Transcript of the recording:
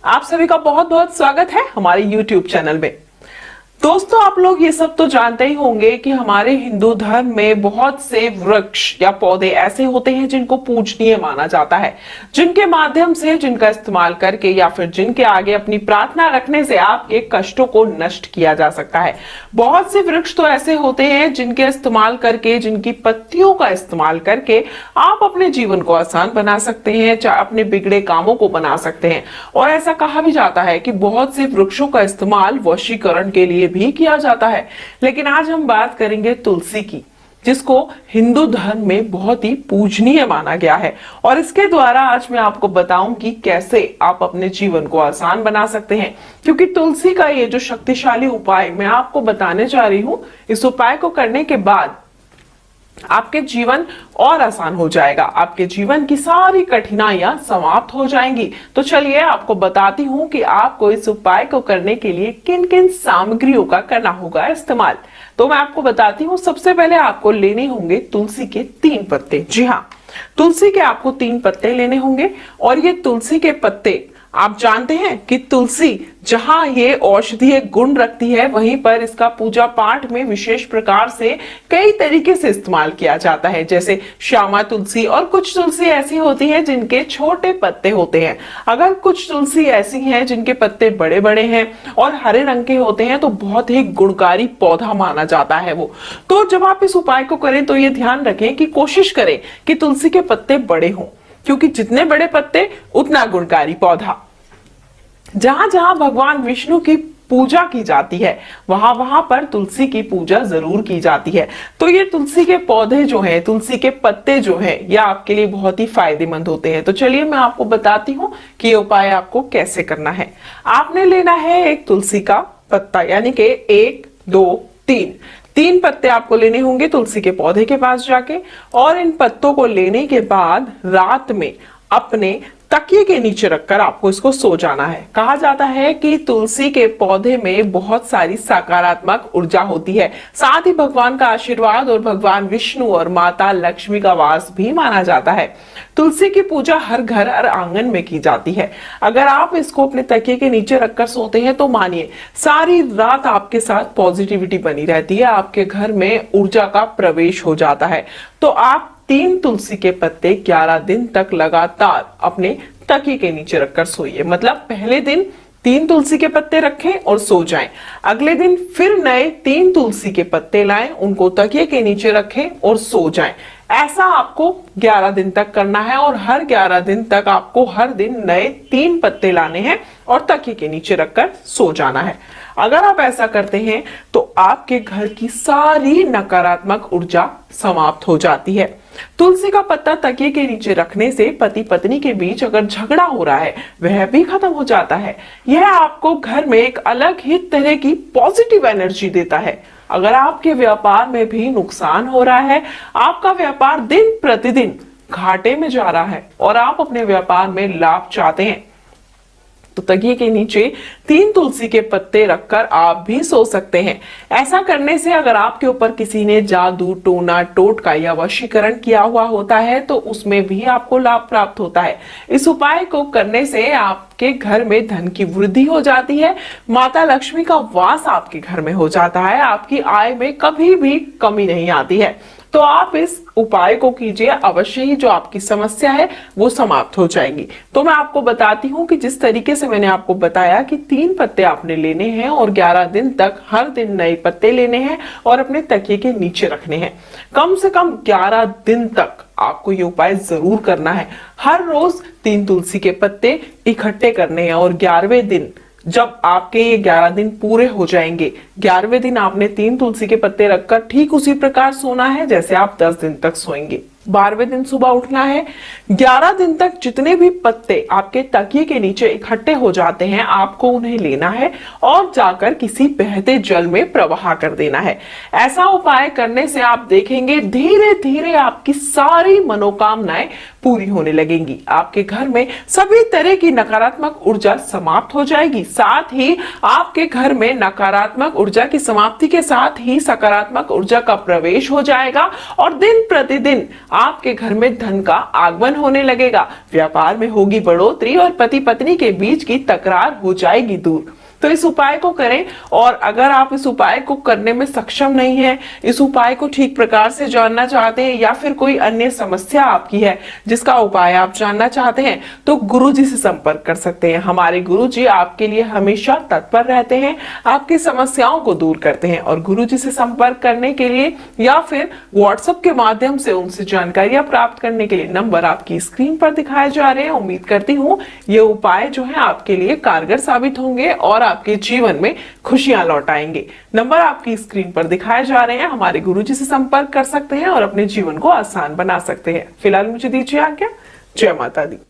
आप सभी का बहुत बहुत स्वागत है हमारे YouTube चैनल में। दोस्तों, आप लोग ये सब तो जानते ही होंगे कि हमारे हिंदू धर्म में बहुत से वृक्ष या पौधे ऐसे होते हैं जिनको पूजनीय माना जाता है, जिनके माध्यम से, जिनका इस्तेमाल करके या फिर जिनके आगे अपनी प्रार्थना रखने से आपके कष्टों को नष्ट किया जा सकता है। बहुत से वृक्ष तो ऐसे होते हैं जिनके इस्तेमाल करके, जिनकी पत्तियों का इस्तेमाल करके आप अपने जीवन को आसान बना सकते हैं, अपने बिगड़े कामों को बना सकते हैं। और ऐसा कहा भी जाता है कि बहुत से वृक्षों का इस्तेमाल वशीकरण के लिए भी किया जाता है। लेकिन आज हम बात करेंगे तुलसी की, जिसको हिंदू धर्म में बहुत ही पूजनीय माना गया है। और इसके द्वारा आज मैं आपको बताऊं कि कैसे आप अपने जीवन को आसान बना सकते हैं, क्योंकि तुलसी का ये जो शक्तिशाली उपाय मैं आपको बताने जा रही हूं, इस उपाय को करने के बाद आपके जीवन और आसान हो जाएगा, आपके जीवन की सारी कठिनाइयां समाप्त हो जाएंगी। तो चलिए आपको बताती हूं कि आपको इस उपाय को करने के लिए किन किन सामग्रियों का करना होगा इस्तेमाल। तो मैं आपको बताती हूं, सबसे पहले आपको लेने होंगे तुलसी के 3 पत्ते। जी हाँ, तुलसी के आपको 3 पत्ते लेने होंगे। और ये तुलसी के पत्ते, आप जानते हैं कि तुलसी जहां ये औषधीय गुण रखती है, वहीं पर इसका पूजा पाठ में विशेष प्रकार से कई तरीके से इस्तेमाल किया जाता है। जैसे श्यामा तुलसी, और कुछ तुलसी ऐसी होती है जिनके छोटे पत्ते होते हैं। अगर कुछ तुलसी ऐसी हैं जिनके पत्ते बड़े बड़े हैं और हरे रंग के होते हैं, तो बहुत ही गुणकारी पौधा माना जाता है वो। तो जब आप इस उपाय को करें तो ये ध्यान रखें कि कोशिश करें कि तुलसी के पत्ते बड़े हों, क्योंकि जितने बड़े पत्ते उतना गुणकारी पौधा। जहां जहां भगवान विष्णु की पूजा की जाती है, वहां वहां पर तुलसी की पूजा जरूर की जाती है। तो ये तुलसी के पौधे जो हैं, तुलसी के पत्ते जो हैं, ये आपके लिए बहुत ही फायदेमंद होते हैं। तो चलिए मैं आपको बताती हूँ कि ये उपाय आपको कैसे करना है। आपने लेना है एक तुलसी का पत्ता, यानी कि 1 2 3 पत्ते आपको लेने होंगे तुलसी के पौधे के पास जाके। और इन पत्तों को लेने के बाद रात में अपने तकिए के नीचे रखकर आपको इसको सो जाना है। कहा जाता है कि तुलसी के पौधे में बहुत सारी सकारात्मक ऊर्जा होती है, साथ ही भगवान का आशीर्वाद और भगवान विष्णु और माता लक्ष्मी का वास भी माना जाता है। तुलसी की पूजा हर घर और आंगन में की जाती है। अगर आप इसको अपने तकिए के नीचे रखकर सोते हैं तो मानिए सारी रात आपके साथ पॉजिटिविटी बनी रहती है, आपके घर में ऊर्जा का प्रवेश हो जाता है। तो आप 3 तुलसी के पत्ते 11 दिन तक लगातार अपने तकिए के नीचे रखकर सोइए। मतलब पहले दिन 3 तुलसी के पत्ते रखें और सो जाएं। अगले दिन फिर नए 3 तुलसी के पत्ते लाएं, उनको तकिए के नीचे रखें और सो जाएं। ऐसा आपको 11 दिन तक करना है। और हर 11 दिन तक आपको हर दिन नए 3 पत्ते लाने हैं और तकिए के नीचे रखकर सो जाना है। अगर आप ऐसा करते हैं तो आपके घर की सारी नकारात्मक ऊर्जा समाप्त हो जाती है। तुलसी का पत्ता तकिए के नीचे रखने से पति पत्नी के बीच अगर झगड़ा हो रहा है, वह भी खत्म हो जाता है। यह आपको घर में एक अलग ही तरह की पॉजिटिव एनर्जी देता है। अगर आपके व्यापार में भी नुकसान हो रहा है, आपका व्यापार दिन प्रतिदिन घाटे में जा रहा है और आप अपने व्यापार में लाभ चाहते हैं, तो तकिए के नीचे 3 तुलसी के पत्ते रखकर आप भी सो सकते हैं। ऐसा करने से अगर आपके ऊपर किसी ने जादू, टोना, टोटका या वशीकरण किया हुआ होता है, तो उसमें भी आपको लाभ प्राप्त होता है। इस उपाय को करने से आपके घर में धन की वृद्धि हो जाती है, माता लक्ष्मी का वास आपके घर में हो जाता है, आपकी आय में कभी भी कमी नहीं आती है। तो आप इस उपाय को कीजिए, अवश्य ही जो आपकी समस्या है वो समाप्त हो जाएगी। तो मैं आपको बताती हूँ कि जिस तरीके से मैंने आपको बताया कि 3 पत्ते आपने लेने हैं और 11 दिन तक हर दिन नए पत्ते लेने हैं और अपने तकिए के नीचे रखने हैं। कम से कम 11 दिन तक आपको ये उपाय जरूर करना है। हर रोज 3 तुलसी के पत्ते इकट्ठे करने हैं और 11वें दिन जब आपके ये 11 दिन पूरे हो जाएंगे, 11वें दिन आपने 3 तुलसी के पत्ते रखकर ठीक उसी प्रकार सोना है जैसे आप 10 दिन तक सोएंगे। 12वें दिन सुबह उठना है। 11 दिन तक जितने भी पत्ते आपके तकिए के नीचे इकट्ठे हो जाते हैं, आपको उन्हें लेना है और जाकर किसी बहते जल में प्रवाह कर देना है। ऐसा उपाय करने से आप देखेंगे धीरे धीरे आपकी सारी मनोकामनाएं पूरी होने लगेंगी। आपके घर में सभी तरह की नकारात्मक ऊर्जा समाप्त हो जाएगी। साथ ही आपके घर में नकारात्मक ऊर्जा की समाप्ति के साथ ही सकारात्मक ऊर्जा का प्रवेश हो जाएगा और दिन प्रतिदिन आपके घर में धन का आगमन होने लगेगा, व्यापार में होगी बढ़ोतरी और पति पत्नी के बीच की तकरार हो जाएगी दूर। तो इस उपाय को करें। और अगर आप इस उपाय को करने में सक्षम नहीं है, इस उपाय को ठीक प्रकार से जानना चाहते हैं, या फिर कोई अन्य समस्या आपकी है जिसका उपाय आप जानना चाहते हैं, तो गुरुजी से संपर्क कर सकते हैं। हमारे गुरुजी आपके लिए हमेशा तत्पर रहते हैं, आपकी समस्याओं को दूर करते हैं। और गुरुजी से संपर्क करने के लिए या फिर व्हाट्सएप के माध्यम से उनसे जानकारियां प्राप्त करने के लिए नंबर आपकी स्क्रीन पर दिखाए जा रहे हैं। उम्मीद करती हूँ ये उपाय जो है आपके लिए कारगर साबित होंगे और आपके जीवन में खुशियां लौट आएंगे। नंबर आपकी स्क्रीन पर दिखाए जा रहे हैं। हमारे गुरुजी से संपर्क कर सकते हैं और अपने जीवन को आसान बना सकते हैं। फिलहाल मुझे दीजिए आज्ञा। जय माता दी।